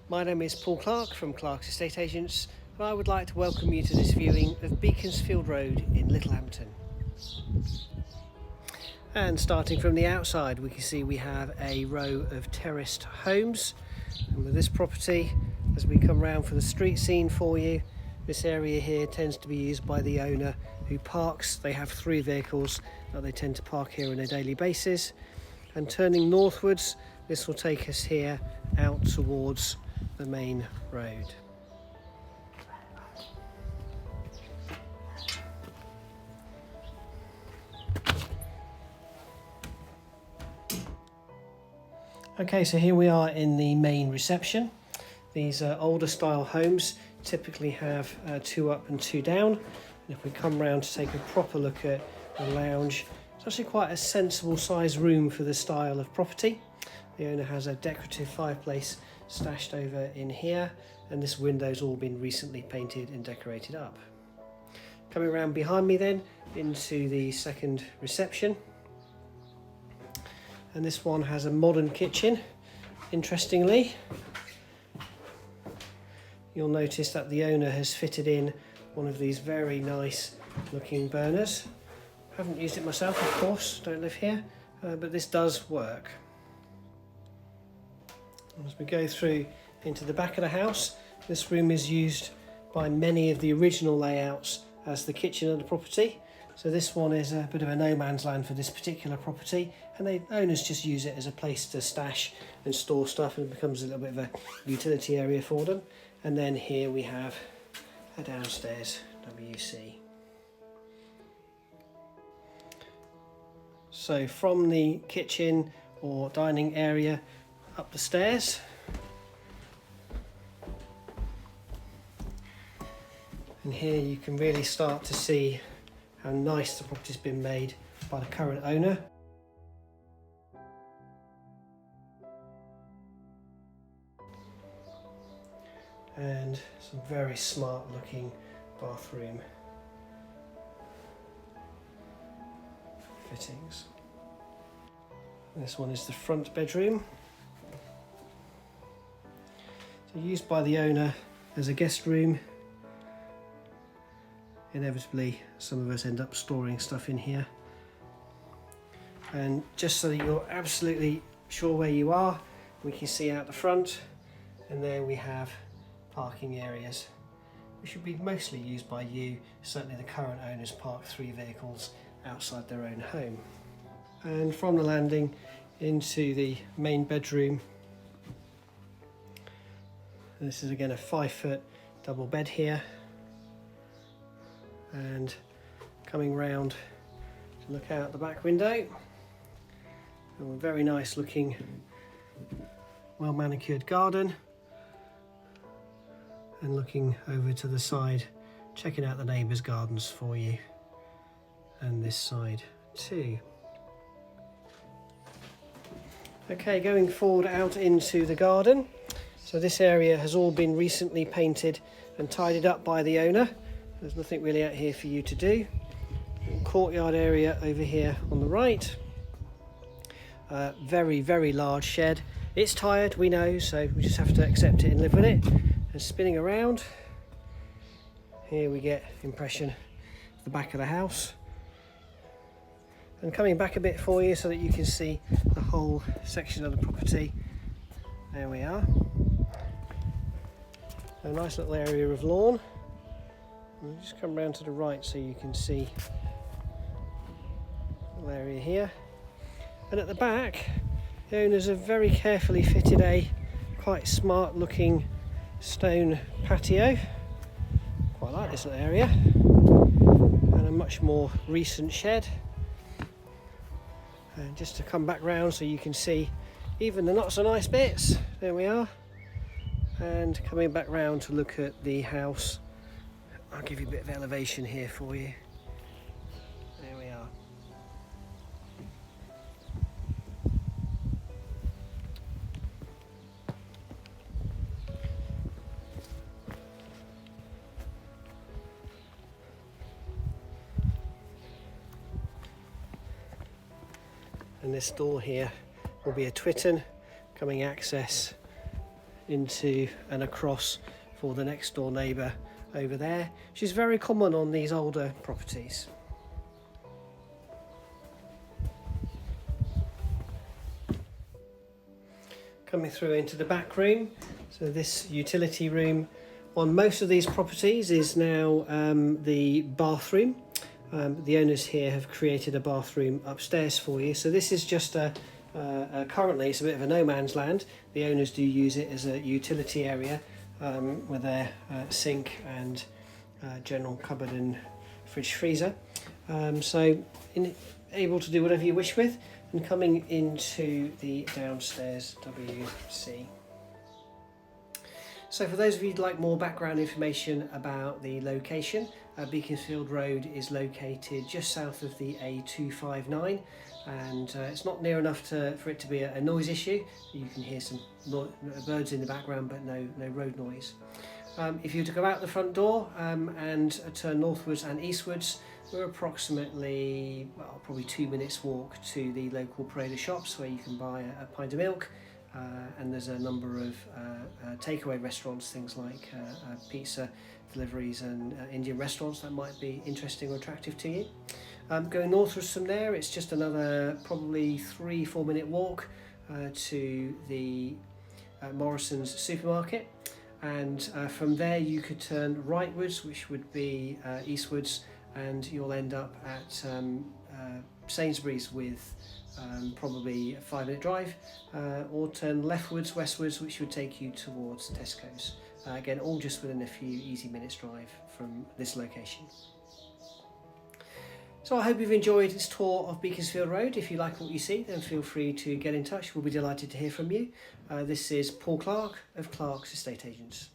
My name is Paul Clarke from Clarke's Estate Agents, and I would like to welcome you to this viewing of Beaconsfield Road in Littlehampton. And starting from the outside, we can see we have a row of terraced homes. And with this property, as we come round for the street scene for you, this area here tends to be used by the owner who parks. They have 3 vehicles that they tend to park here on a daily basis. And turning northwards, this will take us here out towards the main road. Okay, so here we are in the main reception. These older style homes typically have 2 up and 2 down. And if we come round to take a proper look at the lounge, it's actually quite a sensible sized room for the style of property. The owner has a decorative fireplace stashed over in here, and this window's all been recently painted and decorated up. Coming around behind me then into the second reception. And this one has a modern kitchen. Interestingly, you'll notice that the owner has fitted in one of these very nice looking burners. I haven't used it myself, of course, don't live here, but this does work. As we go through into the back of the house, this room is used by many of the original layouts as the kitchen of the property. So this one is a bit of a no man's land for this particular property, and the owners just use it as a place to stash and store stuff, and it becomes a little bit of a utility area for them. And then here we have a downstairs WC. So from the kitchen or dining area up the stairs, and here you can really start to see how nice the property's been made by the current owner. And some very smart looking bathroom fittings. This one is the front bedroom. So used by the owner as a guest room. Inevitably, some of us end up storing stuff in here. And just so that you're absolutely sure where you are, we can see out the front, and there we have parking areas, which should be mostly used by you. Certainly the current owners park 3 vehicles outside their own home. And from the landing into the main bedroom, and this is again a 5-foot double bed here. And coming round to look out the back window, and a very nice looking, well manicured garden, and looking over to the side, checking out the neighbours' gardens for you, and this side too. Okay, going forward out into the garden. So this area has all been recently painted and tidied up by the owner. There's nothing really out here for you to do. Courtyard area over here on the right. Very, very large shed. It's tired, we know, so we just have to accept it and live with it. And spinning around, here we get impression of the back of the house. And coming back a bit for you so that you can see the whole section of the property. There we are. A nice little area of lawn. And just come round to the right so you can see the little area here. And at the back, the owners have very carefully fitted a quite smart looking stone patio. Quite like this little area. And a much more recent shed. And just to come back round so you can see even the not so nice bits. There we are. And coming back round to look at the house. I'll give you a bit of elevation here for you. There we are. And this door here will be a Twitten coming access into and across for the next door neighbour over there, which is very common on these older properties. Coming through into the back room, so this utility room on most of these properties is now the bathroom. The owners here have created a bathroom upstairs for you, so this is just currently it's a bit of a no man's land. The owners do use it as a utility area with their sink and general cupboard and fridge freezer, so able to do whatever you wish with. And coming into the downstairs WC. So for those of you who'd like more background information about the location, Beaconsfield Road is located just south of the A259, and it's not near enough for it to be a noise issue. You can hear some birds in the background, but no road noise. If you were to go out the front door and turn northwards and eastwards, we're approximately, well, probably 2 minutes walk to the local Parade shops where you can buy a pint of milk, and there's a number of takeaway restaurants, things like pizza deliveries and Indian restaurants that might be interesting or attractive to you. Going northwards from there, it's just another probably 3-4 minute walk to the Morrison's supermarket, and from there you could turn rightwards, which would be eastwards, and you'll end up at Sainsbury's with probably a 5-minute drive, or turn leftwards, westwards, which would take you towards Tesco's. Again, all just within a few easy minutes drive from this location. So I hope you've enjoyed this tour of Beaconsfield Road. If you like what you see, then feel free to get in touch. We'll be delighted to hear from you. This is Paul Clarke of Clarke's Estate Agents.